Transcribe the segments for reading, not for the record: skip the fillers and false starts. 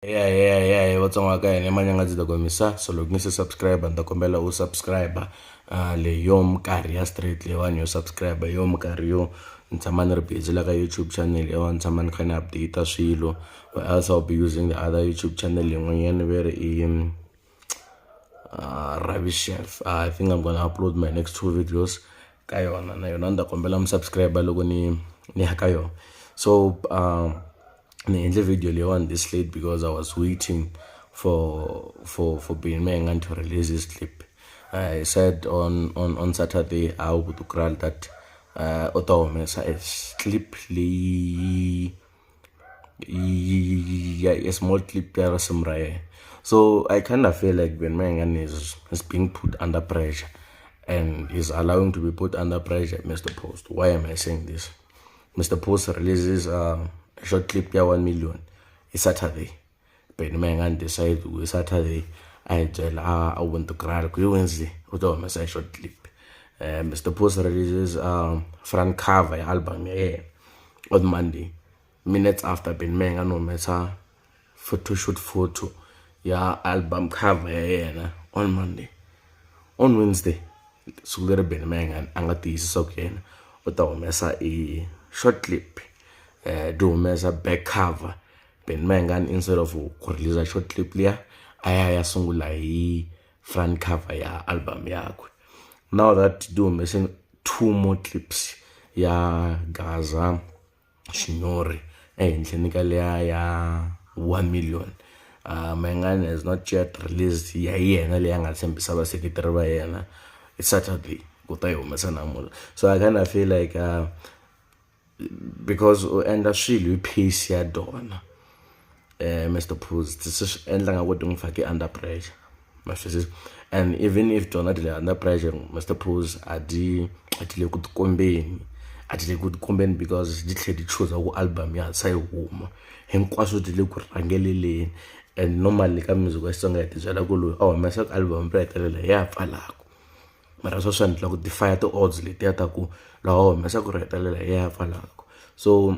Yeah, what's on again? Emanya ngathi komisa so lokungise subscribe ndakombela usubscribe le yom kari straight le one yo subscribe yom kari yo ntsamani ri busy la ka YouTube channel ya ntsamani khana update swilo, but also I'll be using the other YouTube channel yin'wanyana where rubbish chef. I think I'm gonna upload my next 2 videos ka yona na yona ndakombela subscribe loko ni haka yo. So in the video later on this late because I was waiting for Mayengani to release his clip. I said on Saturday I would call that Otawomesa is clip a small clip there some. So I kind of feel like Mayengani is being put under pressure and is allowing to be put under pressure. Mr. Post, why am I saying this? Mr. Post releases a short clip ya 1 million. It's Saturday. But Mayengani decide to Saturday. I tell I want to cry Wednesday. Without my short clip. Mr. Post releases front cover album on Monday. Minutes after Mayengani no matter photo album cover on Monday. On Wednesday, so little bit Mayengani angati isokena. Without a short clip. Do mesa back cover Mayengani instead of release a short clip liya aya sungula hi front cover ya album yakwe. Now that do missing 2 more clips ya Gaza Shinori endlenika ya 1 million. Mayengani has not yet released ya yena leyi nga tshembisa vaseketeri va yena. It's Saturday kuta humesa namuhla. So I kind of feel like because and swilo pace ya dona Mr. Post this is endla ngakuthi ngifake under pressure mafisisi. And even if dona dile under pressure Mr. Post adile kutikombeni because ditle di choose ku album ya sayihuma hinkwaswo dile ku rangeleleni. And normally ka music wa Xitsonga ya tizela ku loyi humesa album ra hetelela ya pfalaka mara swo swi endla ku defy the odds leti ta ku lawa humesa ku hetelela ya pfalaka. So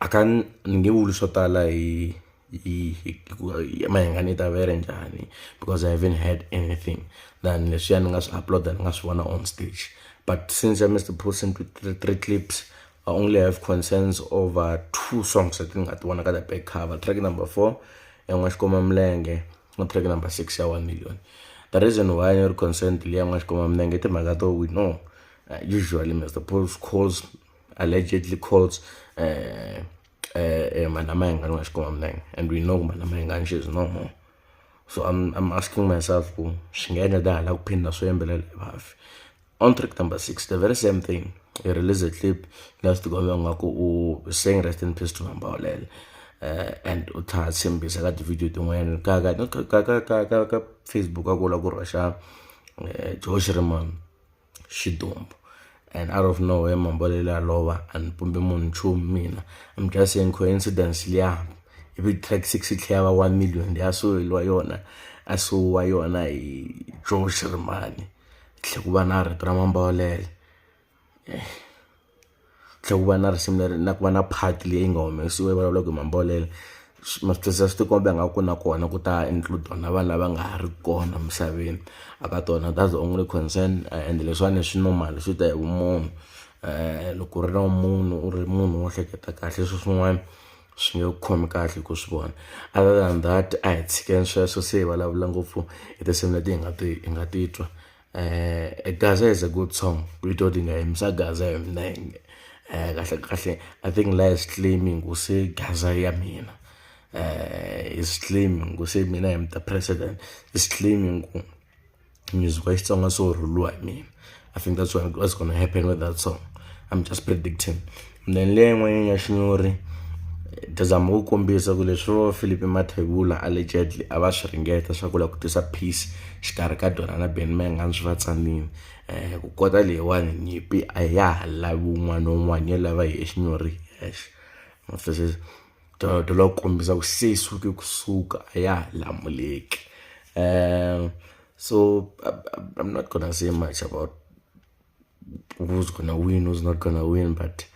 I can't ngiwuli swo tala hi Mayengani ta vere njhani because I haven't heard anything than leswiya ni nga swi uploada ni nga swi vona on stage. But since I missed the post into 3 clips, I only have concerns over 2 songs I think I want to get the back cover. Track number 4 Xikoma Milenge, and track number 6 ya 1 million. The reason why you're concerned Xikoma Milenge timhaka we know usually Mr. Post allegedly calls Mayengani Xikoma Milenge, and we know Mayengani she's no more. So I'm asking myself on track number 6, the very same thing. He released a clip last to go saying rest in peace to Mambawalel. And uta simbisa ka video tin'wana ka Facebook akola ku rasha Josh Reman Shidombo. And out of nowhere Mambawalel alova and pumbe munhu nchumu mina. I'm just saying coincidence liya ibi track 6 itlhava 1 million liya asuwa yona hi Josh Reman tle ku va na rito ra Mambawalel tle ku va na risimu na ku va na part leyi nga humesiwa vulavula ku Mambawalel masitisa swi tikomba nga ku na kona ku ta include na vanhu lava nga ha ri kona misaveni aka tona. That's the only concern. And leswiwani swi normal swi ta hi vumunhu loko ri na munhu u ri munhu wo hleketa kahle swin'wana swi nge khomi kahle ku swi vona. Other than that a hi tshikeni sweswo se hi vulavula ngopfu hi tinsimu leti hi nga titwa. Gaza is a good song. We told nga yimisa Gaza hi Milenge kahle. I think last claiming ku se Gaza ya mina is claiming ku se mina I'm the president, is claiming ku music wa Xitsonga so ruluwa hi mina. I think that's what's gonna happen with that song. I'm just predicting. And then leyi n'wanyana ya Xinyori tazama ku kombisa ku leswo Philip Mathebula allegedly a va swi ringeta swa ku la ku tisa peace xikarhi ka dona na Mayengani swi va tsanile ku kota leyiwani nyimpi a ya ha lavi wun'wana wun'wana ya lava hi Xinyori yexe mafisisi to lo kombisa ku se isuke kusuka a ya ha lamuleki. So I'm not gonna say much about who's gonna win, who's not gonna win, but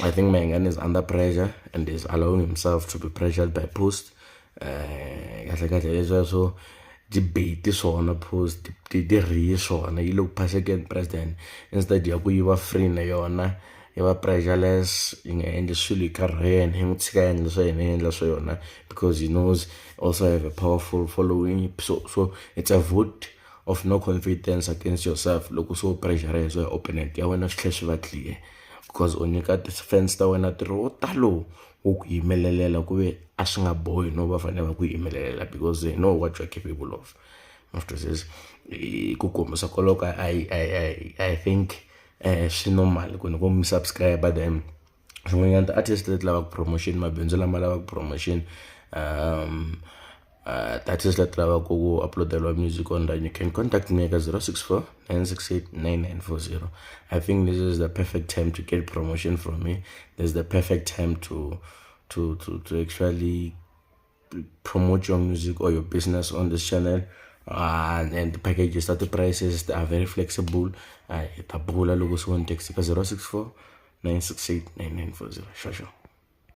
I think Mayengani is under pressure and is allowing himself to be pressured by Post. kahle leswiya swo debate swona post ti ri swona yi le ku phasekeni president instead ya ku yi va free na yona yi va pressureless yi nga endli swilo hi nkarhi wa yena yi n'wi tshika endla swa yena yi endla swa yona because he knows also have a powerful following. So it's a vote of no confidence against yourself loko so pressure so opponent ya wena swi tlhe swi va clear because u nyika ti-fans ta wena ntirho wo talo wo ku yimelelela ku ve a swi nga bohi no va fanele va ku yimelelela because they know what you're capable of. After this ku kombisa koloko I think swi normal ku ni ku mi subscribe then swin'wanyana ti-artist leti lavaka promotion mabindzu lama lavaka promotion artist leti lavaka ku uploadeliwa music online, you can contact me at 064 968 9940. I think this is the perfect time to get promotion from me. This is the perfect time to actually promote your music or your business on this channel. And the packages that the prices are very flexible. Tabula logo so text 064 968 9940. Sure.